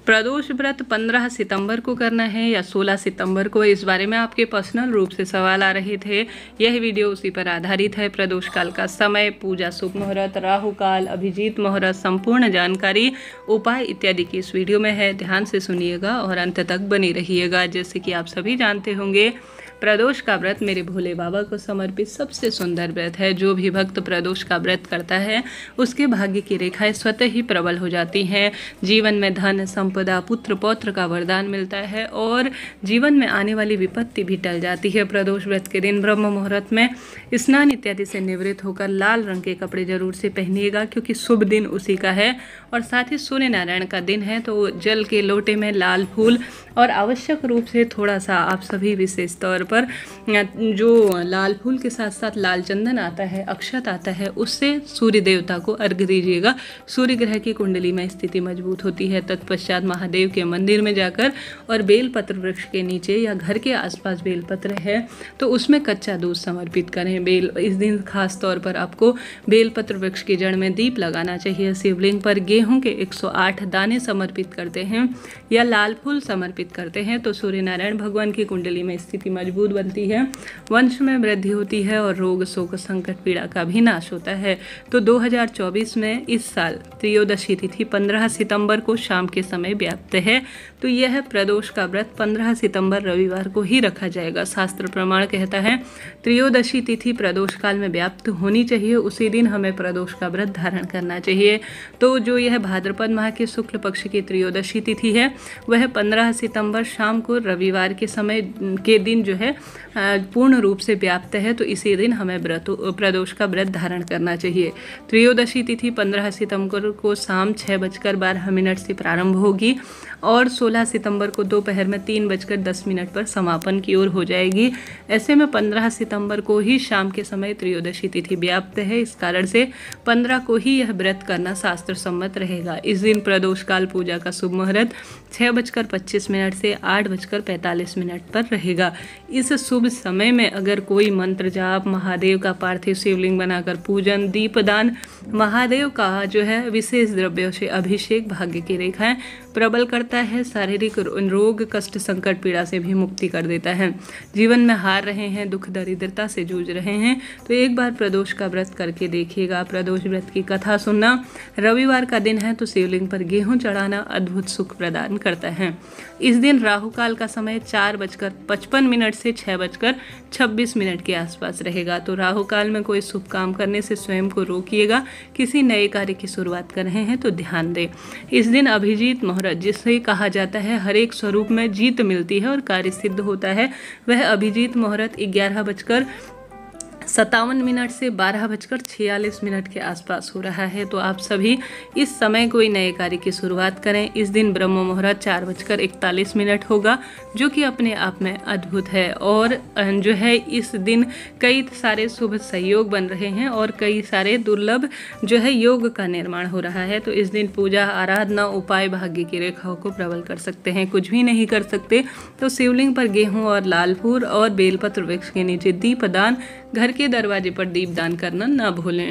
प्रदोष व्रत 15 सितंबर को करना है या 16 सितंबर को, इस बारे में आपके पर्सनल रूप से सवाल आ रहे थे। यह वीडियो उसी पर आधारित है। प्रदोष काल का समय, पूजा शुभ मुहूर्त, राहु काल, अभिजीत मुहूर्त, संपूर्ण जानकारी, उपाय इत्यादि की इस वीडियो में है। ध्यान से सुनिएगा और अंत तक बनी रहिएगा। जैसे कि आप सभी जानते होंगे, प्रदोष का व्रत मेरे भोले बाबा को समर्पित सबसे सुंदर व्रत है। जो भी भक्त प्रदोष का व्रत करता है उसके भाग्य की रेखाएं स्वतः ही प्रबल हो जाती हैं। जीवन में धन, संपदा, पुत्र पौत्र का वरदान मिलता है और जीवन में आने वाली विपत्ति भी टल जाती है। प्रदोष व्रत के दिन ब्रह्म मुहूर्त में स्नान इत्यादि से निवृत्त होकर लाल रंग के कपड़े जरूर से पहनिएगा, क्योंकि शुभ दिन उसी का है। और साथ ही सूर्य नारायण का दिन है, तो जल के लोटे में लाल फूल और आवश्यक रूप से थोड़ा सा आप सभी विशेष तौर पर जो लाल फूल के साथ साथ लाल चंदन आता है, अक्षत आता है, उससे सूर्य देवता को अर्घ्य दीजिएगा। सूर्य ग्रह की कुंडली में स्थिति मजबूत होती है। तत्पश्चात महादेव के मंदिर में जाकर और बेलपत्र वृक्ष के नीचे या घर के आसपास बेलपत्र है तो उसमें कच्चा दूध समर्पित करें। इस दिन खास तौर पर आपको बेलपत्र वृक्ष की जड़ में दीप लगाना चाहिए। शिवलिंग पर गेहूं के 108 दाने समर्पित करते हैं या लाल फूल समर्पित करते हैं तो सूर्य नारायण भगवान की कुंडली में स्थिति मजबूत बनती है, वंश में वृद्धि होती है और रोग शोक संकट पीड़ा का भी नाश होता है। तो 2024 में इस साल त्रयोदशी तिथि 15 सितंबर को शाम के समय व्याप्त है। तो यह प्रदोष का व्रत 15 सितंबर रविवार को ही रखा जाएगा। शास्त्र प्रमाण कहता है त्रयोदशी तिथि प्रदोष काल में व्याप्त होनी चाहिए, उसी दिन हमें प्रदोष का व्रत धारण करना चाहिए। तो जो यह भाद्रपद माह के शुक्ल पक्ष की त्रयोदशी तिथि है वह 15 सितंबर शाम को रविवार के समय के दिन जो है पूर्ण रूप से व्याप्त है। तो इसी दिन हमें प्रदोष का व्रत धारण करना चाहिए। त्रयोदशी तिथि 15 सितंबर को शाम 6:12 से प्रारंभ होगी और 16 सितंबर को दोपहर में 3:10 पर समापन की ओर हो जाएगी। ऐसे में 15 सितंबर को ही शाम के समय त्रयोदशी तिथि व्याप्त है। इस कारण से 15 को ही यह व्रत करना शास्त्र सम्मत रहेगा। इस दिन प्रदोष काल पूजा का शुभ मुहूर्त 6:25 से 8:45 पर रहेगा। इस शुभ समय में अगर कोई मंत्र जाप, महादेव का पार्थिव शिवलिंग बनाकर पूजन, दीपदान, महादेव का जो है विशेष द्रव्यों से अभिषेक भाग्य की रेखाएं प्रबल करता है। शारीरिक रोग, कष्ट, संकट, पीड़ा से भी मुक्ति कर देता है। जीवन में हार रहे हैं, दुख दरिद्रता से जूझ रहे हैं तो एक बार प्रदोष का व्रत करके देखिएगा। प्रदोष व्रत की कथा सुनना, रविवार का दिन है तो शिवलिंग पर गेहूं चढ़ाना अद्भुत सुख प्रदान करता है। इस दिन राहु काल का समय 4:55 से 6:26 के आसपास रहेगा। तो राहु काल में कोई शुभ काम करने से स्वयं को रोकिएगा। किसी नए कार्य की शुरुआत कर रहे हैं तो ध्यान दें। इस दिन अभिजीत मुहूर्त, जिसे कहा जाता है हर एक स्वरूप में जीत मिलती है और कार्य सिद्ध होता है, वह अभिजीत मुहूर्त 11:57 से 12:46 के आसपास हो रहा है। तो आप सभी इस समय कोई नए कार्य की शुरुआत करें। इस दिन ब्रह्म मुहूर्त 4:41 होगा, जो कि अपने आप में अद्भुत है। और जो है इस दिन कई सारे शुभ सहयोग बन रहे हैं और कई सारे दुर्लभ जो है योग का निर्माण हो रहा है। तो इस दिन पूजा, आराधना, उपाय भाग्य की रेखाओं को प्रबल कर सकते हैं। कुछ भी नहीं कर सकते तो शिवलिंग पर गेहूं और लाल फूल और बेलपत्र वृक्ष के नीचे दीपदान, घर के दरवाजे पर दीपदान करना ना भूलें।